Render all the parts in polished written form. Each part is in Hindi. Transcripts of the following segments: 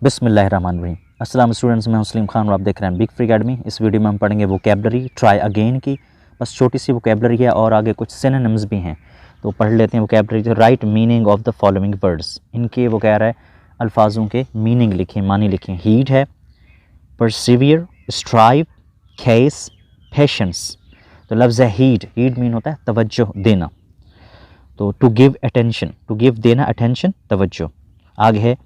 बिस्मिल्लाहिर्रहमानिर्रहीम। अस्सलाम स्टूडेंट्स, मैं मुस्लिम खान और आप देख रहे हैं बिग फ्री अकेडमी। इस वीडियो में हम पढ़ेंगे वोकैबलरी ट्राई अगेन की। बस छोटी सी वोकैबलरी है और आगे कुछ सिनोनिम्स भी हैं, तो पढ़ लेते हैं वोकैबलरी। तो right meaning of the following words, इनके वो कह रहा है अल्फाजों के मीनिंग लिखें, मानी लिखें। हीड है, परसिवियर, स्ट्राइव, केस, पेशेंस। तो लफ्ज़ है हीड। हीड मीन होता है तवज्जो देना। तो to give attention, to give देना, अटेंशन तवज्जो। आगे है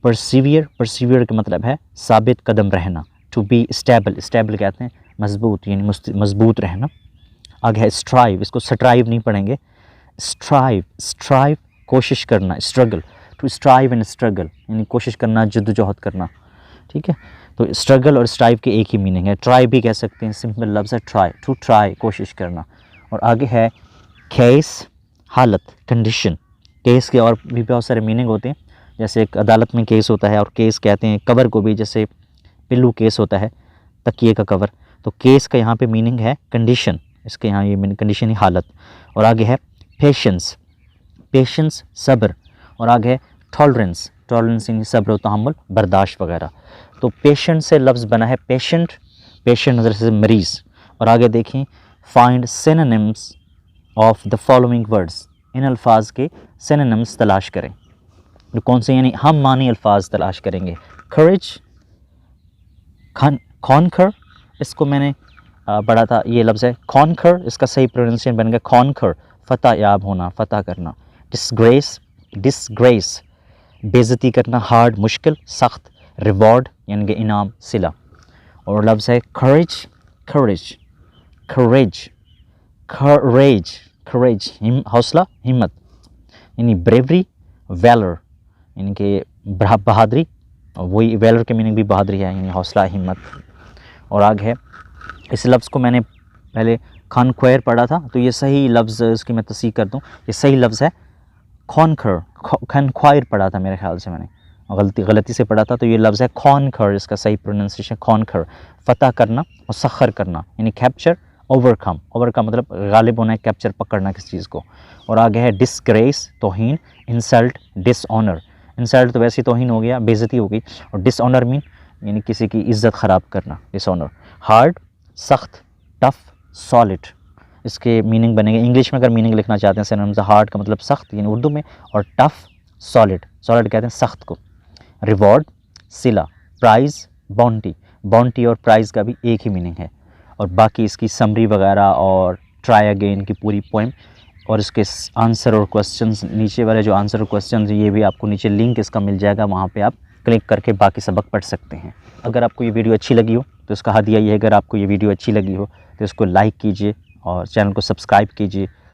परसिवियर। परसिवियर का मतलब है साबित कदम रहना। टू बी स्टेबल, स्टेबल कहते हैं मजबूत, यानी मजबूत रहना। आगे है स्ट्राइव, इसको स्ट्राइव नहीं पढ़ेंगे, स्ट्राइव। स्ट्राइव कोशिश करना, struggle. To strive and struggle यानी कोशिश करना, जद्दोजहद करना। ठीक है, तो स्ट्रगल और स्ट्राइव के एक ही मीनिंग है। ट्राई भी कह सकते हैं, सिंपल लफ्ज़ है ट्राई, टू ट्राई कोशिश करना। और आगे है केस, हालत, कंडीशन। केस के और भी बहुत सारे मीनिंग होते हैं, जैसे एक अदालत में केस होता है, और केस कहते हैं कवर को भी, जैसे पिल्लू केस होता है तकिए का कवर। तो केस का यहाँ पे मीनिंग है कंडीशन, इसके यहाँ ये मीनिंग कंडीशन ही हालत। और आगे है पेशेंस, पेशेंस सब्र। और आगे है टॉलरेंस, टॉलरेंस यानी सब्र, तहम्मुल, बर्दाश्त वगैरह। तो पेशेंट से लफ्ज़ बना है पेशेंट, पेशेंट नज़र से मरीज़। और आगे देखें find synonyms of the following words, इन अल्फाज के सिनोनिम्स तलाश करें। तो कौन से, यानी हम मानी अल्फाज तलाश करेंगे। करेज, कॉन्कर, इसको मैंने पढ़ा था, ये लफ्ज़ है कॉन्कर, इसका सही प्रोनाउंसिएशन बन गया कॉन्कर, फतह याब होना, फतह करना। डिसग्रेस, डिसग्रेस बेइज्जती करना, हार्ड मुश्किल, सख्त। रिवॉर्ड यानी कि इनाम, सिला। और लफ्ज़ है करेज, करेज, करेज, करेज, करेज हौसला, हिम्मत, यानी ब्रेवरी, वैलर यानी कि बहादुरी। वही वैलर के मीनिंग भी बहादुरी है, यानी हौसला, हिम्मत। और आगे है, इस लफ्ज़ को मैंने पहले कॉन्क्वायर पढ़ा था, तो ये सही लफ्ज़, इसकी मैं तस्दीक कर दूँ, ये सही लफ्ज़ है कॉन्कर। कॉन्क्वायर पढ़ा था मेरे ख्याल से, मैंने गलती से पढ़ा था, तो ये लफ्ज़ है कॉन्कर, इसका सही प्रोनाउंसिएशन कॉन्कर, फतह करना, मुसख्खर करना, यानी कैप्चर, ओवरकम। ओवरकम मतलब गालिब होना है, कैप्चर पकड़ना किसी चीज़ को। और आगे है डिसग्रेस, तौहीन, इंसल्ट, डिसऑनर। इंसल्ट तो वैसे तौहीन हो गया, बेइज्जती हो गई। और डिसऑनर मीन यानी किसी की इज्जत ख़राब करना, डिसऑनर। हार्ड, सख्त, टफ, सॉलिड, इसके मीनिंग बनेंगे। इंग्लिश में अगर मीनिंग लिखना चाहते हैं सिनोनिम्स, हार्ड का मतलब सख्त यानी उर्दू में, और टफ, सॉलिड, सॉलिड कहते हैं सख्त को। रिवॉर्ड, सिला, प्राइज़, बाउंटी। बाउंटी और प्राइज़ का भी एक ही मीनिंग है। और बाकी इसकी समरी वगैरह और ट्राई अगेन की पूरी पोएम और इसके आंसर और क्वेश्चंस, नीचे वाले जो आंसर और क्वेश्चंस, ये भी आपको नीचे लिंक इसका मिल जाएगा, वहाँ पे आप क्लिक करके बाकी सबक पढ़ सकते हैं। अगर आपको ये वीडियो अच्छी लगी हो तो इसका हदिया ये है, अगर आपको ये वीडियो अच्छी लगी हो तो इसको लाइक कीजिए और चैनल को सब्सक्राइब कीजिए।